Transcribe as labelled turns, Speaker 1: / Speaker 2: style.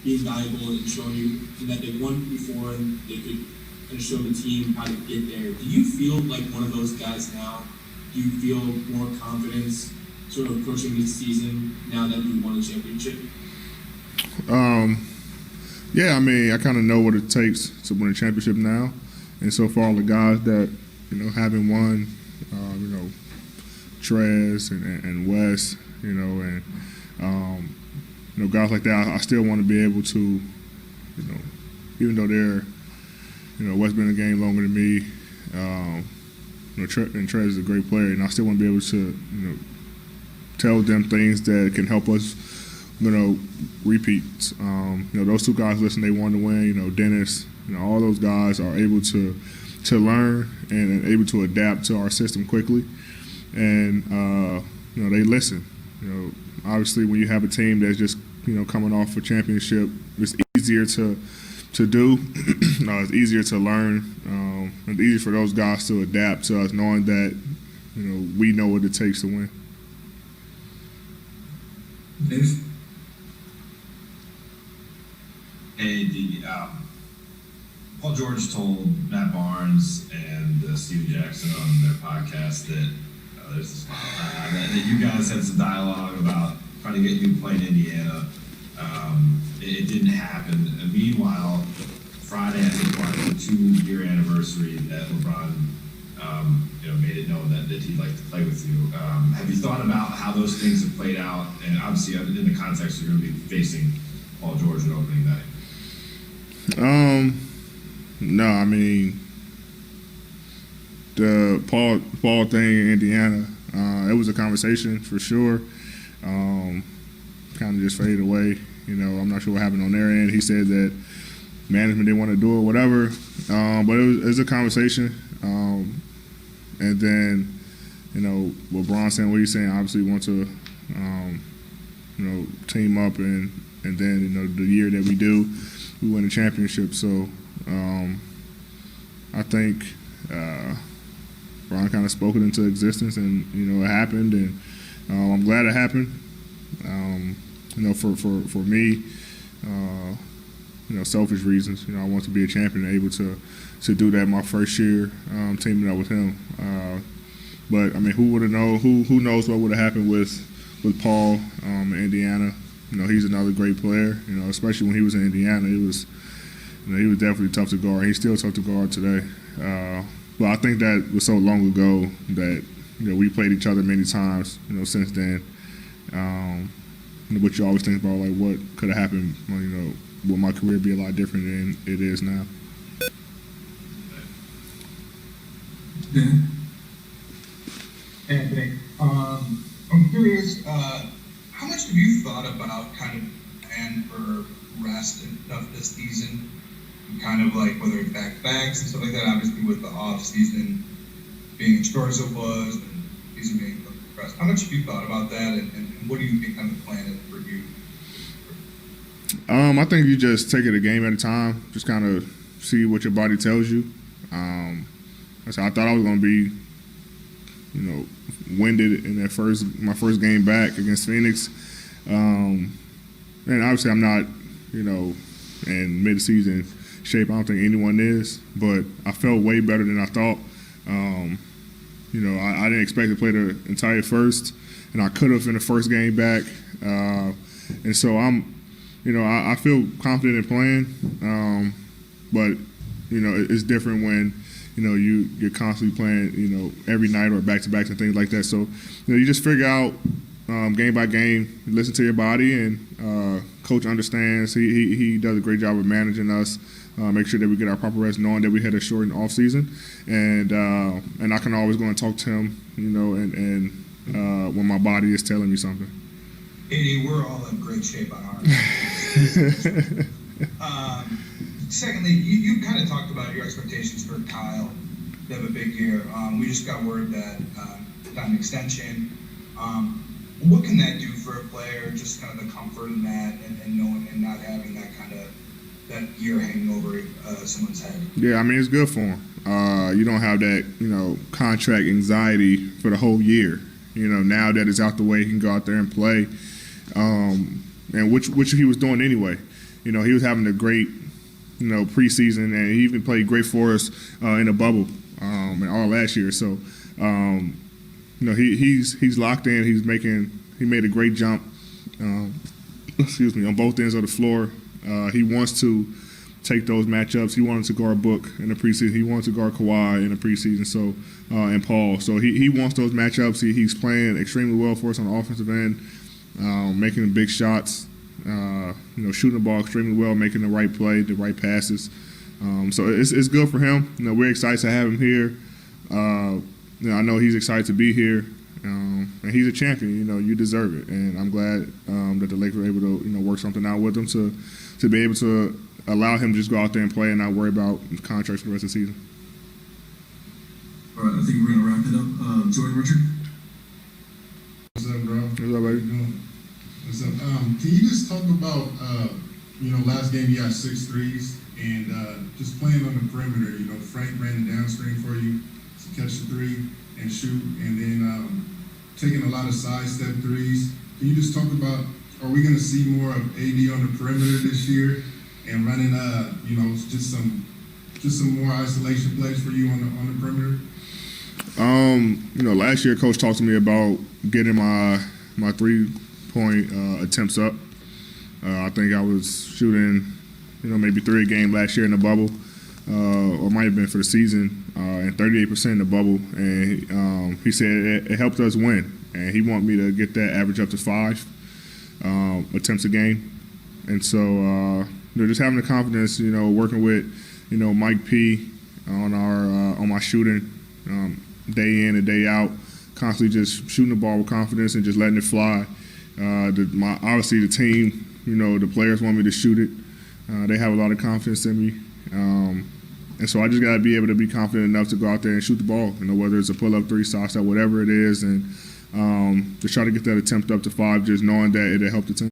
Speaker 1: being valuable and showing you that they won before and they could kind of show the team how to get there. Do you feel like one of those guys now? Do you feel more confidence sort of approaching this season now that you won a championship?
Speaker 2: Yeah, I mean, I kind of know what it takes to win a championship now. And so far, the guys that, haven't won, Trez and Wes, and, guys like that, I still want to be able to, even though they're, Wes been in the game longer than me, and Trez is a great player, and I still want to be able to, tell them things that can help us, repeat. Those two guys, listen, they want to win. Dennis, all those guys are able to learn and able to adapt to our system quickly, and they listen. Obviously, when you have a team that's just coming off a championship, it's easier to do. It's easier to learn. It's easier for those guys to adapt to us, knowing that we know what it takes to win.
Speaker 3: Dave?
Speaker 4: Hey, Paul George told Matt Barnes and Steven Jackson on their podcast that that you guys had some dialogue about trying to get you to play in Indiana. It didn't happen. And meanwhile, Friday, I think, marked the 2-year anniversary that LeBron made it known that he'd like to play with you. Have you thought about how those things have played out? And obviously, in the context, you're going to be facing Paul George at opening night.
Speaker 2: No, I mean, the Paul thing in Indiana, it was a conversation for sure. Kind of just faded away. I'm not sure what happened on their end. He said that management didn't want to do it, whatever. But it was a conversation. And then, LeBron saying what he's saying, obviously want to, team up and then, the year that we do, we win a championship. So I think Ron kind of spoke it into existence, and it happened, and I'm glad it happened. For me, selfish reasons. I want to be a champion and able to do that my first year teaming up with him. But I mean, who would have known? Who knows what would have happened with Paul in Indiana? He's another great player. Especially when he was in Indiana, he was definitely tough to guard. He's still tough to guard today. But I think that was so long ago that we played each other many times. Since then. But you always think about like what could have happened. Will my career be a lot different than it is now?
Speaker 3: Yeah.
Speaker 5: Anthony, I'm curious, how much have you thought about kind of plan for rest and stuff this season? And kind of like whether it's back-to-backs and stuff like that, obviously with the off-season being as short as it was and season being rest. How much have you thought about that, and what do you think kind of the plan is for you?
Speaker 2: I think you just take it a game at a time, just kind of see what your body tells you. So I thought I was going to be, winded in my first game back against Phoenix. And obviously I'm not, in mid-season shape. I don't think anyone is, but I felt way better than I thought. I didn't expect to play the entire first, and I could have in the first game back. And so I feel confident in playing, but it's different when you're constantly playing every night or back-to-backs and things like that. So you just figure out game by game, listen to your body, and coach understands. He does a great job of managing us. Make sure that we get our proper rest, knowing that we had a shortened off season, and I can always go and talk to him, and when my body is telling me something.
Speaker 5: AD, we're all in great shape on our secondly, you kind of talked about your expectations for Kyle to have a big year. We just got word that got an extension. What can that do for a player? Just kind of the comfort in that, and knowing and not having that kind of that year hanging over someone's head.
Speaker 2: Yeah, I mean, it's good for him. You don't have that contract anxiety for the whole year. Now that it's out the way, he can go out there and play, and which he was doing anyway. he was having a great, preseason, and he even played great for us in the bubble and all last year. So, he's locked in. He made a great jump. On both ends of the floor. He wants to take those matchups. He wanted to guard Book in the preseason. He wanted to guard Kawhi in the preseason. So, and Paul. So he wants those matchups. He's playing extremely well for us on the offensive end, making big shots. Shooting the ball extremely well, making the right play, the right passes. So it's good for him. We're excited to have him here. I know he's excited to be here. And he's a champion. You deserve it. And I'm glad that the Lakers were able to, work something out with him to be able to allow him to just go out there and play and not worry about contracts for the rest of the season.
Speaker 3: All right, I think we're gonna wrap it up. Jordan Richard.
Speaker 6: What's up, bro?
Speaker 2: What's up, baby?
Speaker 6: What's up? Can you just talk about, last game you had 6 threes and just playing on the perimeter. Frank ran the downstream for you to catch the three and shoot, and then taking a lot of sidestep threes. Can you just talk about, are we going to see more of AD on the perimeter this year and running, just some more isolation plays for you on the perimeter?
Speaker 2: Last year, Coach talked to me about getting my 3-point attempts up. I think I was shooting, maybe 3 a game last year in the bubble, or might have been for the season, and 38% in the bubble. And he said it helped us win, and he wanted me to get that average up to 5 attempts a game. And so, just having the confidence, working with, Mike P on my shooting, day in and day out, constantly just shooting the ball with confidence and just letting it fly. Obviously the team, the players want me to shoot it. They have a lot of confidence in me. And so I just got to be able to be confident enough to go out there and shoot the ball, whether it's a pull-up 3, soft shot, whatever it is, and just try to get that attempt up to 5, just knowing that it'll help the team.